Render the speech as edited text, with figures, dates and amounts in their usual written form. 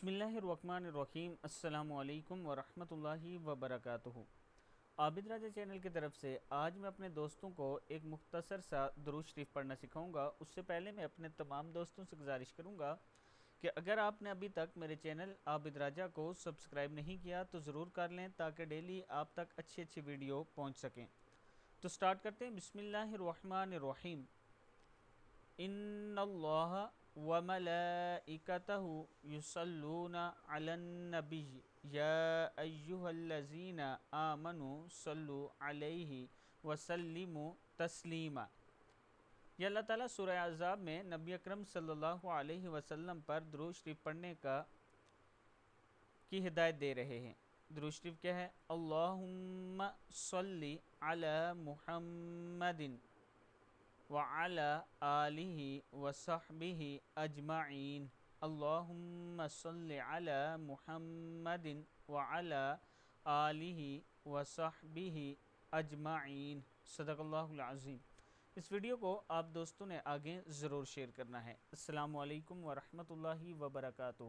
बिस्मिल्लाहिर्रहमानिर्रहीम। अस्सलामु अलैकुम वरहमतुल्लाहि वबरकातुहू। आबिद राजा चैनल की तरफ से आज मैं अपने दोस्तों को एक मुख्तसर सा दुरूद शरीफ पढ़ना सिखाऊंगा। उससे पहले मैं अपने तमाम दोस्तों से गुजारिश करूंगा कि अगर आपने अभी तक मेरे चैनल आबिद राजा को सब्सक्राइब नहीं किया तो ज़रूर कर लें ताकि डेली आप तक अच्छी अच्छी वीडियो पहुँच सकें। तो स्टार्ट करते हैं। बिस्मिल्लाहिर्रहमानिर्रहीम। इन्नल्लाह व मलाइकतहु युसल्लूना अलन नबी या अय्युहल्लज़ीना आमनु सल्लु अलैहि वसल्लिमु तस्लीमा। ये अल्लाह ताला सूरह अहज़ाब में नबी अकरम सल्लल्लाहु अलैहि वसल्लम पर दुरूद शरीफ पढ़ने की हिदायत दे रहे हैं। दुरूद शरीफ क्या है? अल्लाहुम्मा सल्ली अला मुहम्मदिन व अला आलिहि व सहबिहि अजमाइन। अल्लाहुम्मा सल्ली अला मुहम्मदिन व अला आलिहि व सहबिहि अजमाइन। सदक़ल्लाहुल अज़ीम। इस वीडियो को आप दोस्तों ने आगे ज़रूर शेयर करना है। अस्सलामु अलैकुम व रहमतुल्लाहि व बरकातुहू।